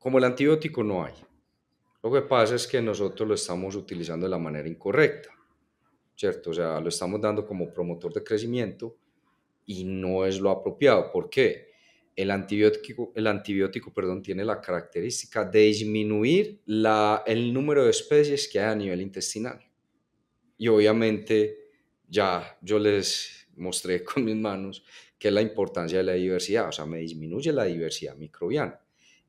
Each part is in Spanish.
Como el antibiótico no hay. Lo que pasa es que nosotros lo estamos utilizando de la manera incorrecta, ¿cierto? O sea, lo estamos dando como promotor de crecimiento y no es lo apropiado. ¿Por qué? El antibiótico, perdón, tiene la característica de disminuir el número de especies que hay a nivel intestinal. Y obviamente ya yo les mostré con mis manos que es la importancia de la diversidad, o sea, me disminuye la diversidad microbiana,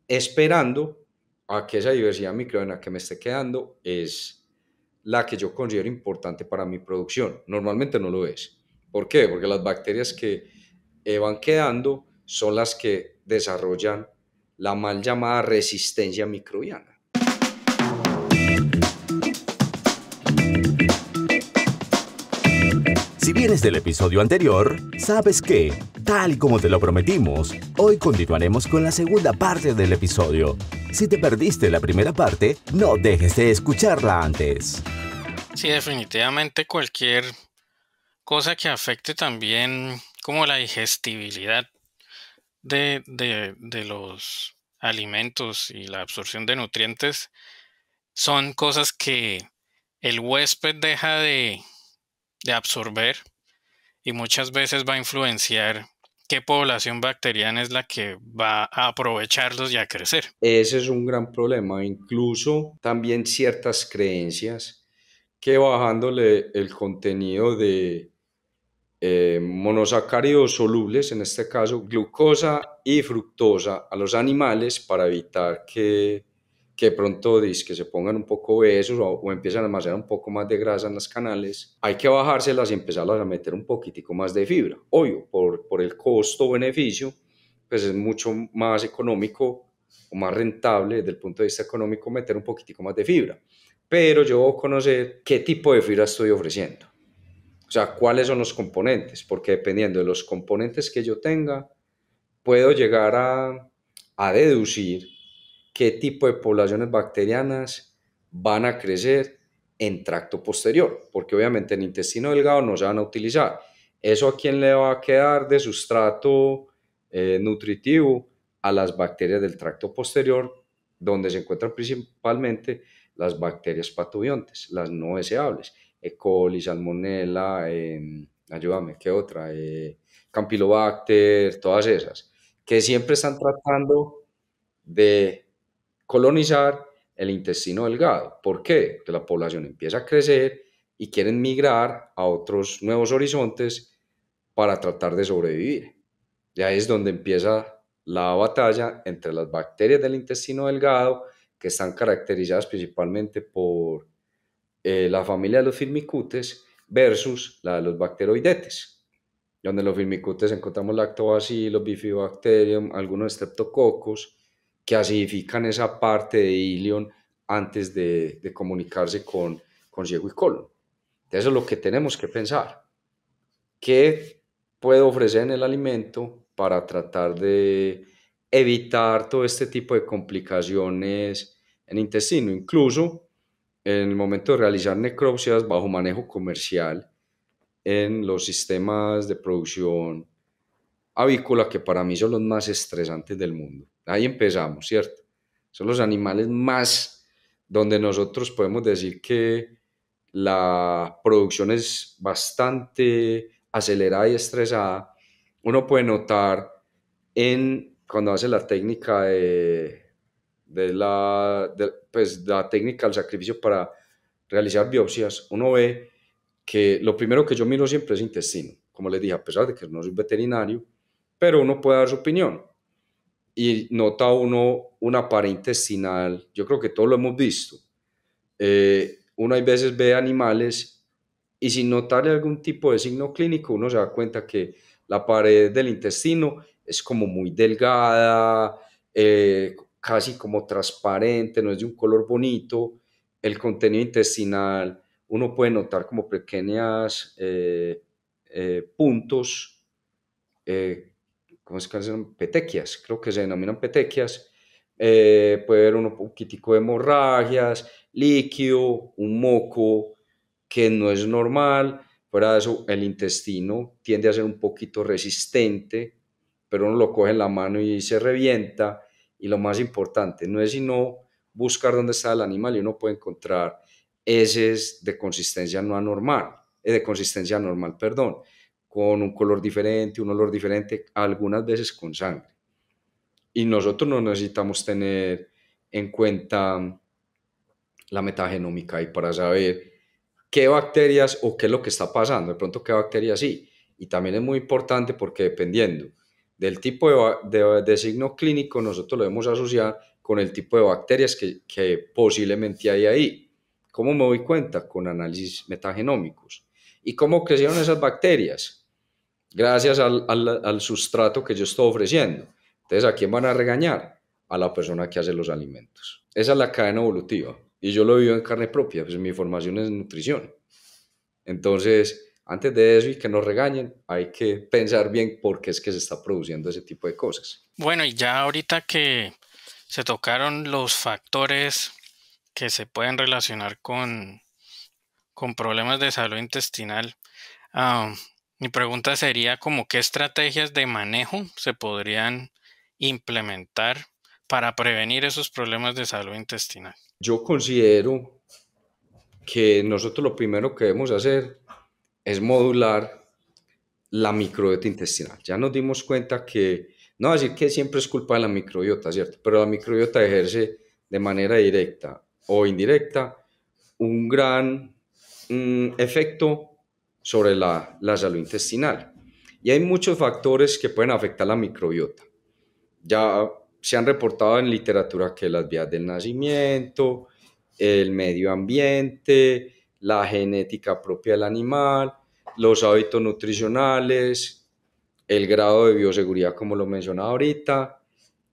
esperando a que esa diversidad microbiana que me esté quedando es la que yo considero importante para mi producción. Normalmente no lo es. ¿Por qué? Porque las bacterias que van quedando son las que desarrollan la mal llamada resistencia microbiana. Si vienes del episodio anterior, sabes que, tal y como te lo prometimos, hoy continuaremos con la segunda parte del episodio. Si te perdiste la primera parte, no dejes de escucharla antes. Sí, definitivamente cualquier cosa que afecte también como la digestibilidad de los alimentos y la absorción de nutrientes son cosas que el huésped deja de absorber y muchas veces va a influenciar qué población bacteriana es la que va a aprovecharlos y a crecer. Ese es un gran problema, incluso también ciertas creencias que bajándole el contenido de monosacáridos solubles, en este caso glucosa y fructosa, a los animales para evitar que de pronto que se pongan un poco obesos o empiezan a almacenar un poco más de grasa en las canales, hay que bajárselas y empezarlas a meter un poquitico más de fibra. Obvio, por el costo-beneficio, pues es mucho más económico o más rentable desde el punto de vista económico meter un poquitico más de fibra. Pero yo voy a conocer qué tipo de fibra estoy ofreciendo. O sea, cuáles son los componentes, porque dependiendo de los componentes que yo tenga, puedo llegar a deducir qué tipo de poblaciones bacterianas van a crecer en tracto posterior, porque obviamente en intestino delgado no se van a utilizar. ¿Eso a quién le va a quedar de sustrato nutritivo? A las bacterias del tracto posterior, donde se encuentran principalmente las bacterias patobiontes, las no deseables. E. coli, salmonella, ayúdame, ¿qué otra? Campylobacter, todas esas, que siempre están tratando de colonizar el intestino delgado. ¿Por qué? Porque la población empieza a crecer y quieren migrar a otros nuevos horizontes para tratar de sobrevivir. Y ahí es donde empieza la batalla entre las bacterias del intestino delgado, que están caracterizadas principalmente por la familia de los firmicutes, versus la de los bacteroidetes, donde en los firmicutes encontramos lactobacillus, bifidobacterium, algunos streptococos, que acidifican esa parte de ilion antes de comunicarse con ciego y colon. Entonces eso es lo que tenemos que pensar. ¿Qué puedo ofrecer en el alimento para tratar de evitar todo este tipo de complicaciones en el intestino? Incluso en el momento de realizar necropsias bajo manejo comercial en los sistemas de producción avícola, que para mí son los más estresantes del mundo. Ahí empezamos, ¿cierto? Son los animales más donde nosotros podemos decir que la producción es bastante acelerada y estresada. Uno puede notar cuando hace la técnica pues, la técnica del sacrificio para realizar biopsias, uno ve que lo primero que yo miro siempre es intestino, como les dije, a pesar de que no soy veterinario, pero uno puede dar su opinión y nota uno una pared intestinal. Yo creo que todos lo hemos visto. Uno hay veces ve animales y sin notarle algún tipo de signo clínico, uno se da cuenta que la pared del intestino es como muy delgada, casi como transparente, no es de un color bonito. El contenido intestinal, uno puede notar como pequeñas puntos, ¿cómo es que se llaman? Petequias, creo que se denominan petequias. Puede haber un poquitico de hemorragias, líquido, un moco que no es normal. Fuera de eso, el intestino tiende a ser un poquito resistente, pero uno lo coge en la mano y se revienta. Y lo más importante, no es sino buscar dónde está el animal y uno puede encontrar heces de consistencia no anormal, de consistencia normal, perdón, con un color diferente, un olor diferente, algunas veces con sangre. Y nosotros no necesitamos tener en cuenta la metagenómica y para saber qué bacterias o qué es lo que está pasando, de pronto qué bacterias sí. Y también es muy importante porque dependiendo del tipo de signo clínico, nosotros lo debemos asociar con el tipo de bacterias que posiblemente hay ahí. ¿Cómo me doy cuenta? Con análisis metagenómicos. ¿Y cómo crecieron esas bacterias? Gracias al sustrato que yo estoy ofreciendo. Entonces, ¿a quién van a regañar? A la persona que hace los alimentos. Esa es la cadena evolutiva. Y yo lo vivo en carne propia, pues mi formación es nutrición. Entonces, antes de eso y que nos regañen, hay que pensar bien por qué es que se está produciendo ese tipo de cosas. Bueno, y ya ahorita que se tocaron los factores que se pueden relacionar con problemas de salud intestinal, mi pregunta sería como qué estrategias de manejo se podrían implementar para prevenir esos problemas de salud intestinal. Yo considero que nosotros lo primero que debemos hacer es modular la microbiota intestinal. Ya nos dimos cuenta que, no decir que siempre es culpa de la microbiota, ¿cierto? Pero la microbiota ejerce de manera directa o indirecta un gran efecto sobre la salud intestinal. Y hay muchos factores que pueden afectar la microbiota. Ya se han reportado en literatura que las vías del nacimiento, el medio ambiente, la genética propia del animal, los hábitos nutricionales, el grado de bioseguridad, como lo mencionaba ahorita,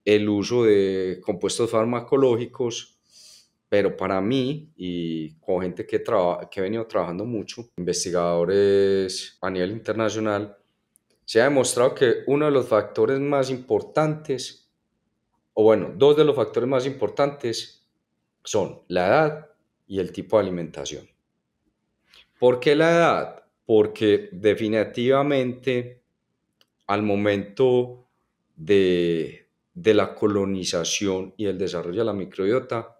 el uso de compuestos farmacológicos, pero para mí y con gente que he venido trabajando mucho, investigadores a nivel internacional, se ha demostrado que uno de los factores más importantes, o bueno, dos de los factores más importantes son la edad y el tipo de alimentación. ¿Por qué la edad? Porque definitivamente al momento de la colonización y el desarrollo de la microbiota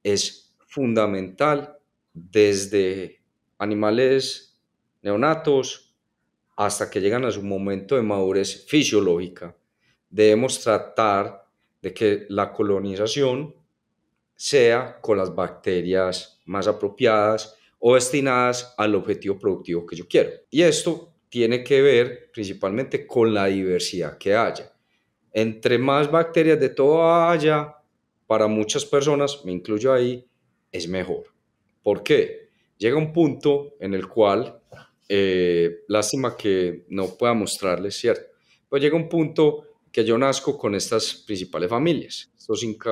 es fundamental desde animales neonatos hasta que llegan a su momento de madurez fisiológica. Debemos tratar de que la colonización sea con las bacterias más apropiadas o destinadas al objetivo productivo que yo quiero. Y esto tiene que ver principalmente con la diversidad que haya. Entre más bacterias de todo haya, para muchas personas, me incluyo ahí, es mejor. ¿Por qué? Llega un punto en el cual, lástima que no pueda mostrarles, ¿cierto? Pues llega un punto que yo nazco con estas principales familias,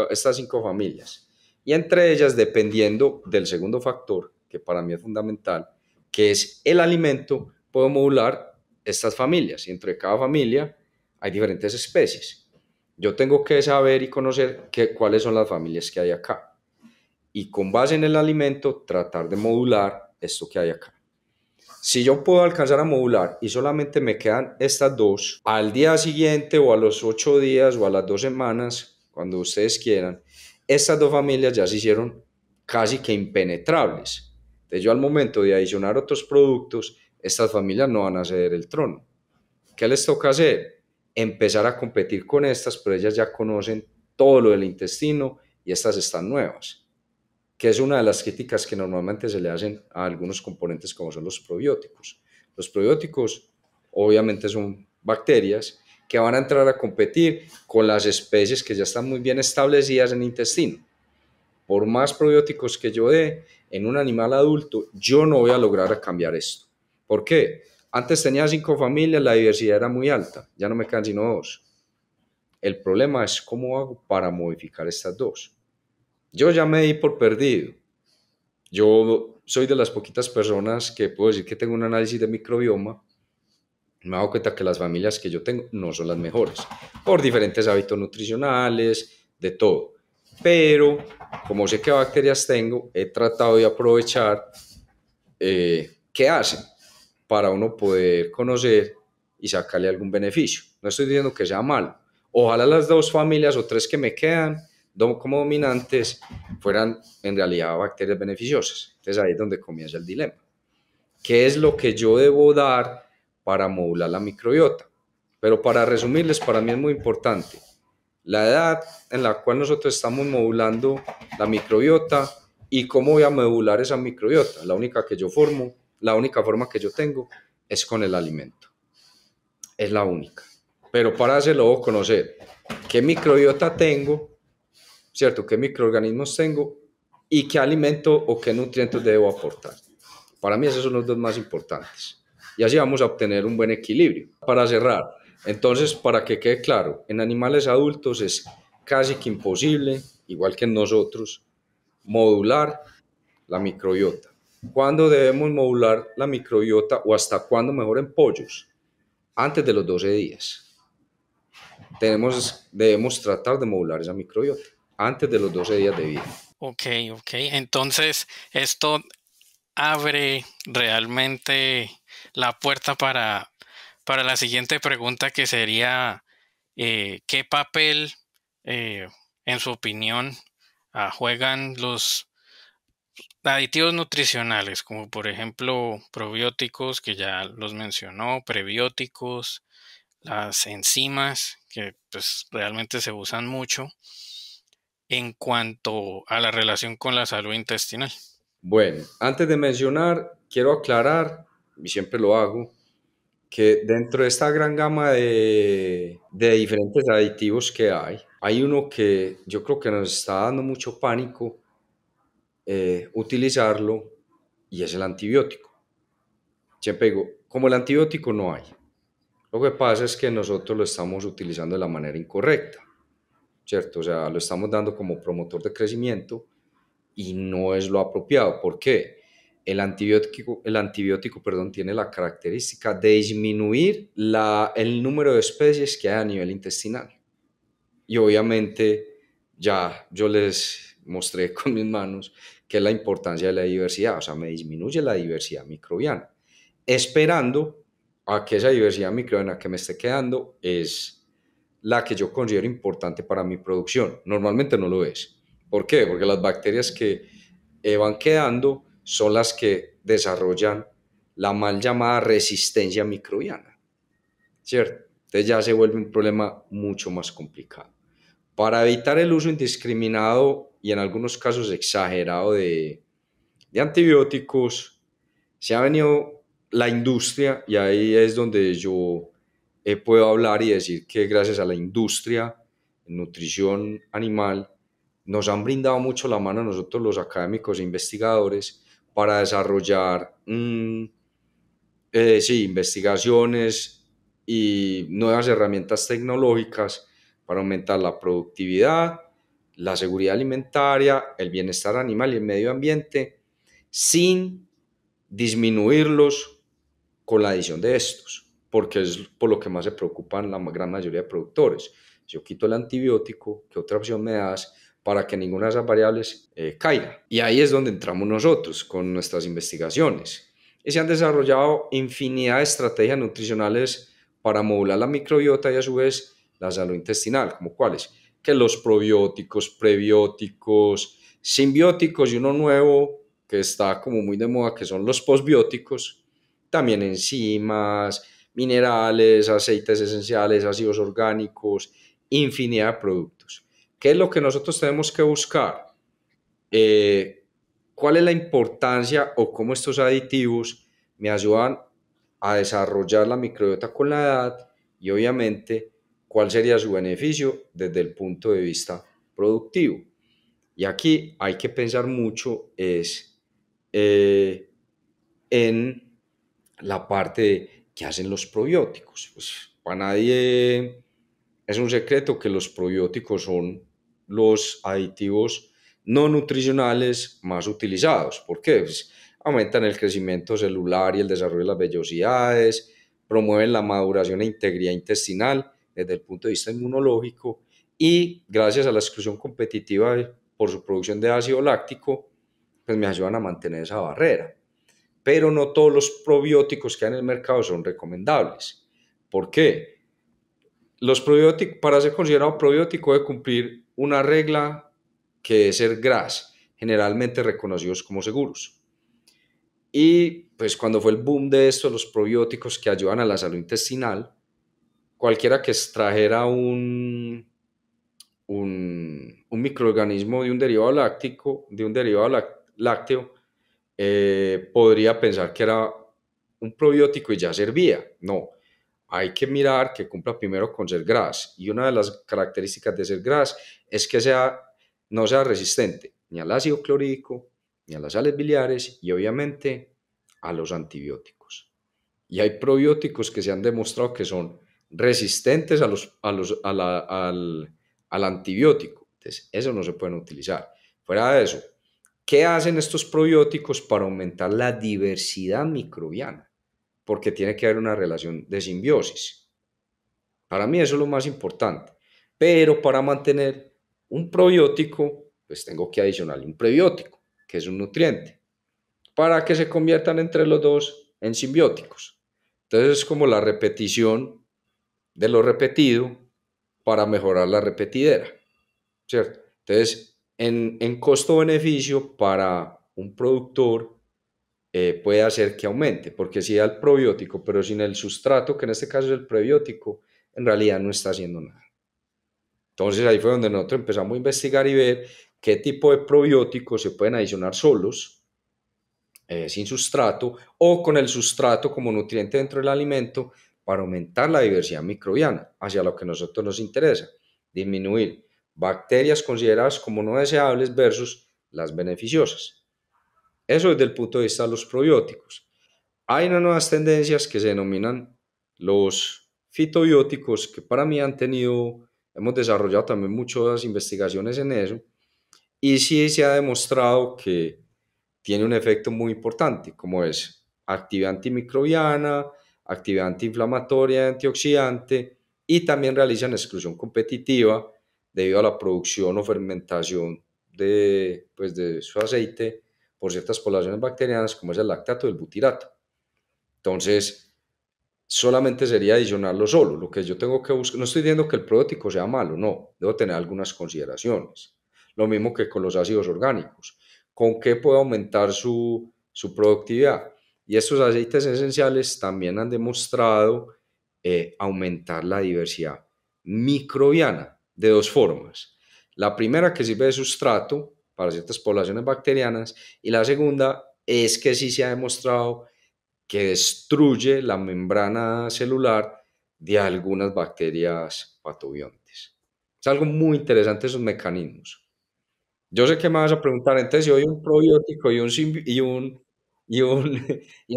estas cinco familias. Y entre ellas, dependiendo del segundo factor, que para mí es fundamental, que es el alimento, puedo modular estas familias. Y entre cada familia hay diferentes especies. Yo tengo que saber y conocer cuáles son las familias que hay acá. Y con base en el alimento, tratar de modular esto que hay acá. Si yo puedo alcanzar a modular y solamente me quedan estas dos, al día siguiente o a los 8 días o a las 2 semanas, cuando ustedes quieran, estas dos familias ya se hicieron casi que impenetrables. Entonces yo al momento de adicionar otros productos, estas familias no van a ceder el trono. ¿Qué les toca hacer? Empezar a competir con estas, pero ellas ya conocen todo lo del intestino y estas están nuevas, que es una de las críticas que normalmente se le hacen a algunos componentes como son los probióticos. Los probióticos obviamente son bacterias que van a entrar a competir con las especies que ya están muy bien establecidas en el intestino. Por más probióticos que yo dé en un animal adulto, yo no voy a lograr cambiar esto. ¿Por qué? Antes tenía 5 familias, la diversidad era muy alta, ya no me quedan sino 2. El problema es cómo hago para modificar estas 2. Yo ya me di por perdido. Yo soy de las poquitas personas que puedo decir que tengo un análisis de microbioma. Me he dado cuenta que las familias que yo tengo no son las mejores, por diferentes hábitos nutricionales, de todo. Pero, como sé qué bacterias tengo, he tratado de aprovechar qué hacen para uno poder conocer y sacarle algún beneficio. No estoy diciendo que sea malo. Ojalá las dos familias o tres que me quedan como dominantes fueran en realidad bacterias beneficiosas. Entonces ahí es donde comienza el dilema. ¿Qué es lo que yo debo dar para modular la microbiota? Pero para resumirles, para mí es muy importante la edad en la cual nosotros estamos modulando la microbiota y cómo voy a modular esa microbiota. La única forma que yo tengo es con el alimento. Es la única. Pero para hacerlo debo conocer qué microbiota tengo, ¿cierto? ¿Qué microorganismos tengo y qué alimento o qué nutrientes debo aportar? Para mí esos son los dos más importantes. Y así vamos a obtener un buen equilibrio. Para cerrar, entonces, para que quede claro, en animales adultos es casi que imposible, igual que en nosotros, modular la microbiota. ¿Cuándo debemos modular la microbiota o hasta cuándo mejor en pollos? Antes de los 12 días. Debemos tratar de modular esa microbiota antes de los 12 días de vida. Ok. Entonces, esto abre realmente la puerta para la siguiente pregunta, que sería, ¿qué papel, en su opinión, juegan los aditivos nutricionales, como por ejemplo probióticos, que ya los mencionó, prebióticos, las enzimas, que pues realmente se usan mucho en cuanto a la relación con la salud intestinal? Bueno, antes de mencionar, quiero aclarar, y siempre lo hago, que dentro de esta gran gama de diferentes aditivos que hay uno que yo creo que nos está dando mucho pánico utilizarlo, y es el antibiótico. Siempre digo, como el antibiótico no hay. Lo que pasa es que nosotros lo estamos utilizando de la manera incorrecta, ¿cierto? O sea, lo estamos dando como promotor de crecimiento y no es lo apropiado. ¿Por qué? El antibiótico, perdón, tiene la característica de disminuir el número de especies que hay a nivel intestinal. Y obviamente ya yo les mostré con mis manos que es la importancia de la diversidad, o sea, me disminuye la diversidad microbiana, esperando a que esa diversidad microbiana que me esté quedando es la que yo considero importante para mi producción. Normalmente no lo es. ¿Por qué? Porque las bacterias que van quedando son las que desarrollan la mal llamada resistencia microbiana, ¿cierto? Entonces ya se vuelve un problema mucho más complicado. Para evitar el uso indiscriminado y en algunos casos exagerado de antibióticos, se ha venido la industria, y ahí es donde yo puedo hablar y decir que gracias a la industria en nutrición animal nos han brindado mucho la mano a nosotros los académicos e investigadores para desarrollar investigaciones y nuevas herramientas tecnológicas para aumentar la productividad, la seguridad alimentaria, el bienestar animal y el medio ambiente, sin disminuirlos con la adición de estos, porque es por lo que más se preocupan la gran mayoría de productores. Si yo quito el antibiótico, ¿qué otra opción me das para que ninguna de esas variables caiga? Y ahí es donde entramos nosotros con nuestras investigaciones. Y se han desarrollado infinidad de estrategias nutricionales para modular la microbiota y a su vez la salud intestinal, como cuáles, que los probióticos, prebióticos, simbióticos y uno nuevo que está como muy de moda, que son los posbióticos, también enzimas, minerales, aceites esenciales, ácidos orgánicos, infinidad de productos. ¿Qué es lo que nosotros tenemos que buscar? ¿Cuál es la importancia o cómo estos aditivos me ayudan a desarrollar la microbiota con la edad? Y obviamente, ¿cuál sería su beneficio desde el punto de vista productivo? Y aquí hay que pensar mucho en la parte de qué hacen los probióticos. Pues para nadie es un secreto que los probióticos son los aditivos no nutricionales más utilizados. ¿Por qué? Pues aumentan el crecimiento celular y el desarrollo de las vellosidades, promueven la maduración e integridad intestinal desde el punto de vista inmunológico y gracias a la exclusión competitiva por su producción de ácido láctico, pues me ayudan a mantener esa barrera. Pero no todos los probióticos que hay en el mercado son recomendables. ¿Por qué? los probióticos, para ser considerado probiótico, debe cumplir una regla que es ser GRAS, generalmente reconocidos como seguros. Y pues cuando fue el boom de estos, los probióticos que ayudan a la salud intestinal, cualquiera que extrajera un microorganismo de un derivado láctico, de un derivado lácteo, podría pensar que era un probiótico y ya servía. No, hay que mirar que cumpla primero con ser GRAS. Y una de las características de ser GRAS es que no sea resistente ni al ácido clorhídrico, ni a las sales biliares y obviamente a los antibióticos. Y hay probióticos que se han demostrado que son resistentes al antibiótico. Entonces, eso no se pueden utilizar. Fuera de eso, ¿qué hacen estos probióticos para aumentar la diversidad microbiana? Porque tiene que haber una relación de simbiosis. Para mí eso es lo más importante. Pero para mantener un probiótico, pues tengo que adicionarle un prebiótico, que es un nutriente, para que se conviertan entre los dos en simbióticos. Entonces es como la repetición de lo repetido para mejorar la repetidera, ¿cierto? Entonces, en costo-beneficio para un productor puede hacer que aumente, porque si da el probiótico, pero sin el sustrato, que en este caso es el prebiótico, en realidad no está haciendo nada. Entonces ahí fue donde nosotros empezamos a investigar y ver qué tipo de probióticos se pueden adicionar solos, sin sustrato, o con el sustrato como nutriente dentro del alimento para aumentar la diversidad microbiana hacia lo que a nosotros nos interesa, disminuir bacterias consideradas como no deseables versus las beneficiosas. Eso desde el punto de vista de los probióticos. Hay unas nuevas tendencias que se denominan los fitobióticos, que para mí hemos desarrollado también muchas investigaciones en eso, y sí se ha demostrado que tiene un efecto muy importante, como es actividad antimicrobiana, actividad antiinflamatoria, antioxidante, y también realizan exclusión competitiva debido a la producción o fermentación de su aceite por ciertas poblaciones bacterianas, como es el lactato y el butirato. Entonces, solamente sería adicionarlo solo. Lo que yo tengo que buscar, no estoy diciendo que el probiótico sea malo, no, debo tener algunas consideraciones. Lo mismo que con los ácidos orgánicos. ¿Con qué puedo aumentar su productividad? Y estos aceites esenciales también han demostrado aumentar la diversidad microbiana de dos formas. La primera, que sirve de sustrato para ciertas poblaciones bacterianas, y la segunda es que sí se ha demostrado que destruye la membrana celular de algunas bacterias patobiontes. Es algo muy interesante esos mecanismos. Yo sé que me vas a preguntar, entonces si hoy un probiótico y un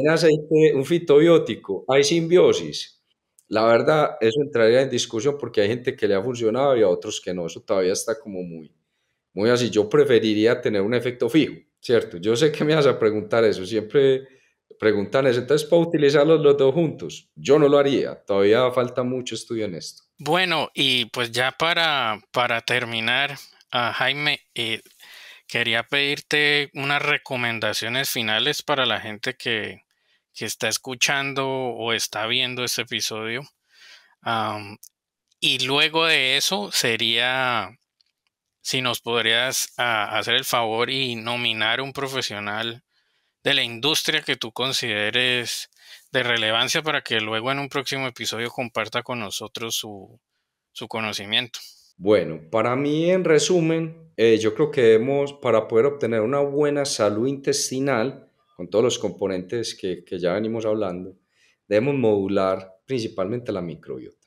aceite, un fitobiótico, ¿hay simbiosis? La verdad, eso entraría en discusión porque hay gente que le ha funcionado y a otros que no. Eso todavía está como muy así. Yo preferiría tener un efecto fijo, ¿cierto? Yo sé que me vas a preguntar eso, siempre preguntan eso. Entonces, ¿puedo utilizarlos los dos juntos? Yo no lo haría, todavía falta mucho estudio en esto. Bueno, y pues ya para terminar, Jaime, quería pedirte unas recomendaciones finales para la gente que está escuchando o está viendo este episodio. Y luego de eso sería si nos podrías hacer el favor y nominar un profesional de la industria que tú consideres de relevancia para que luego en un próximo episodio comparta con nosotros su conocimiento. Bueno, para mí, en resumen, yo creo que para poder obtener una buena salud intestinal, con todos los componentes que ya venimos hablando, debemos modular principalmente la microbiota.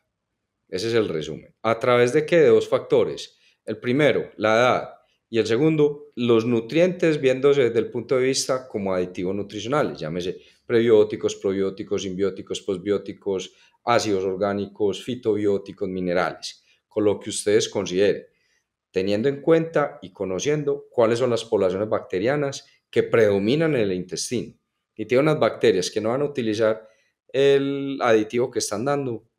Ese es el resumen. ¿A través de qué? De dos factores. El primero, la edad. Y el segundo, los nutrientes viéndose desde el punto de vista como aditivos nutricionales. Llámese prebióticos, probióticos, simbióticos, posbióticos, ácidos orgánicos, fitobióticos, minerales. Con lo que ustedes consideren, teniendo en cuenta y conociendo cuáles son las poblaciones bacterianas que predominan en el intestino. Y tiene unas bacterias que no van a utilizar el aditivo que están dando,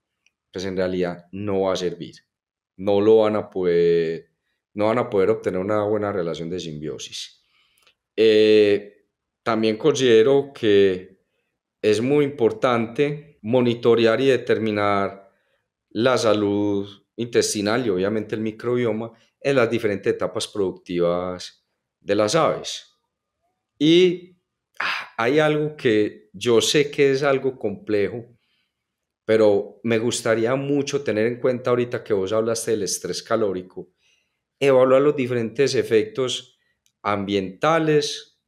pues en realidad no va a servir. No lo van a poder, no van a poder obtener una buena relación de simbiosis. También considero que es muy importante monitorear y determinar la salud intestinal y obviamente el microbioma en las diferentes etapas productivas de las aves. Y hay algo que yo sé que es algo complejo, pero me gustaría mucho tener en cuenta ahorita que vos hablaste del estrés calórico, evaluar los diferentes efectos ambientales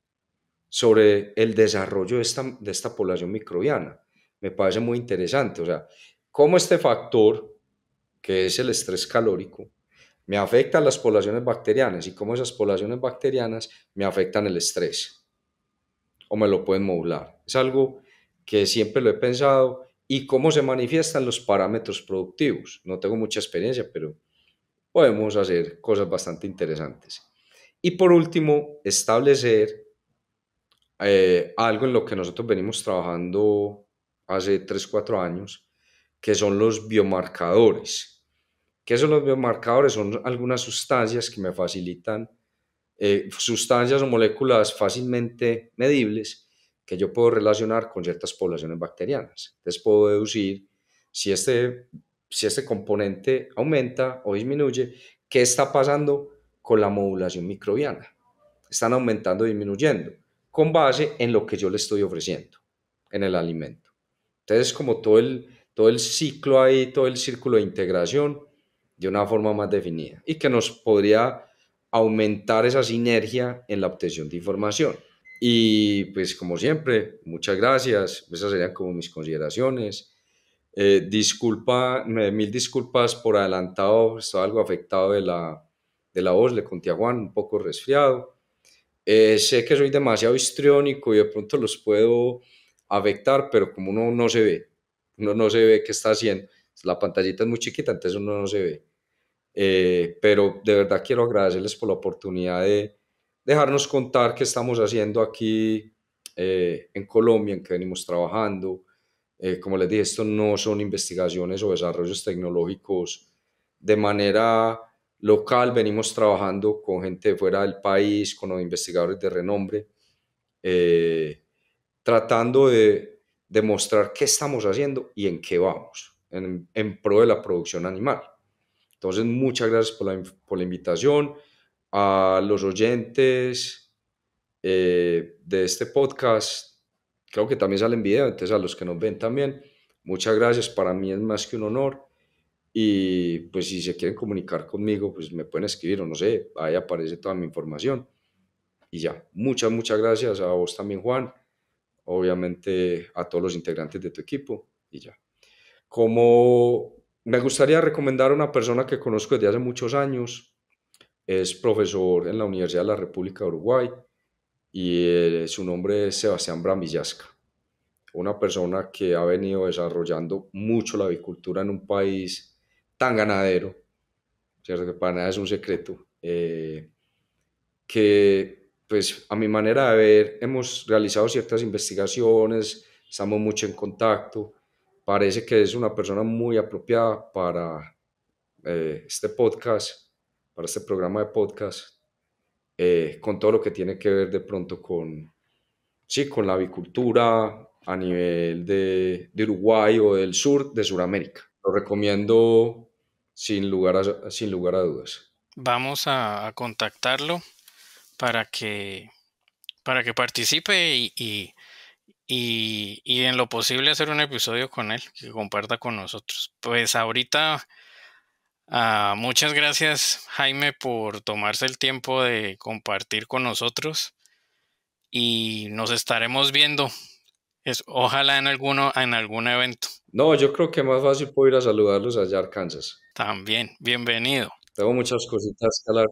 sobre el desarrollo de esta población microbiana. Me parece muy interesante, o sea, cómo este factor, que es el estrés calórico, me afecta a las poblaciones bacterianas y cómo esas poblaciones bacterianas me afectan el estrés o me lo pueden modular. Es algo que siempre lo he pensado y cómo se manifiestan los parámetros productivos. No tengo mucha experiencia, pero podemos hacer cosas bastante interesantes. Y por último, establecer algo en lo que nosotros venimos trabajando hace 3 4 años, que son los biomarcadores. ¿Qué son los biomarcadores? Son algunas sustancias que me facilitan, sustancias o moléculas fácilmente medibles que yo puedo relacionar con ciertas poblaciones bacterianas. Entonces puedo deducir si si este componente aumenta o disminuye, qué está pasando con la modulación microbiana. Están aumentando o disminuyendo con base en lo que yo le estoy ofreciendo en el alimento. Entonces, como todo el ciclo ahí, todo el círculo de integración de una forma más definida y que nos podría aumentar esa sinergia en la obtención de información. Y pues como siempre, muchas gracias. Esas serían como mis consideraciones. Mil disculpas por adelantado, estoy algo afectado de la voz, le conté a Juan, un poco resfriado. Sé que soy demasiado histriónico y de pronto los puedo afectar, pero como uno no se ve qué está haciendo. La pantallita es muy chiquita, entonces uno no se ve. Pero de verdad quiero agradecerles por la oportunidad de dejarnos contar qué estamos haciendo aquí en Colombia, en que venimos trabajando. Como les dije, esto no son investigaciones o desarrollos tecnológicos de manera local, venimos trabajando con gente de fuera del país, con los investigadores de renombre, eh, tratando de demostrar qué estamos haciendo y en qué vamos, en pro de la producción animal. Entonces, muchas gracias por la invitación. A los oyentes de este podcast, creo que también salen video, entonces a los que nos ven también, muchas gracias. Para mí es más que un honor. Y pues si se quieren comunicar conmigo, pues me pueden escribir o no sé, ahí aparece toda mi información. Y ya, muchas gracias a vos también, Juan, obviamente a todos los integrantes de tu equipo y ya. Como me gustaría recomendar a una persona que conozco desde hace muchos años, es profesor en la Universidad de la República de Uruguay y su nombre es Sebastián Bramvillasca, una persona que ha venido desarrollando mucho la avicultura en un país tan ganadero, ¿cierto? Que para nada es un secreto, que pues a mi manera de ver hemos realizado ciertas investigaciones, estamos mucho en contacto, parece que es una persona muy apropiada para este podcast, para este programa de podcast, con todo lo que tiene que ver de pronto con, sí, con la avicultura a nivel de Uruguay o del sur de Sudamérica. Lo recomiendo sin lugar a dudas. Vamos a contactarlo para para que participe y en lo posible hacer un episodio con él, que comparta con nosotros. Pues ahorita, muchas gracias, Jaime, por tomarse el tiempo de compartir con nosotros y nos estaremos viendo. Ojalá en algún evento. No, yo creo que más fácil puedo ir a saludarlos allá a Arkansas. También, bienvenido. Tengo muchas cositas que hablar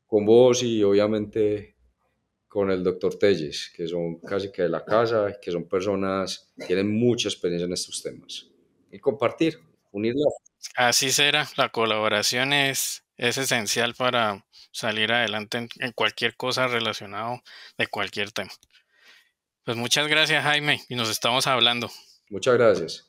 con vos y obviamente con el doctor Telles, que son casi que de la casa, que son personas que tienen mucha experiencia en estos temas. Y compartir, unirla. Así será. La colaboración es esencial para salir adelante en cualquier cosa relacionado de cualquier tema. Pues muchas gracias, Jaime, y nos estamos hablando. Muchas gracias.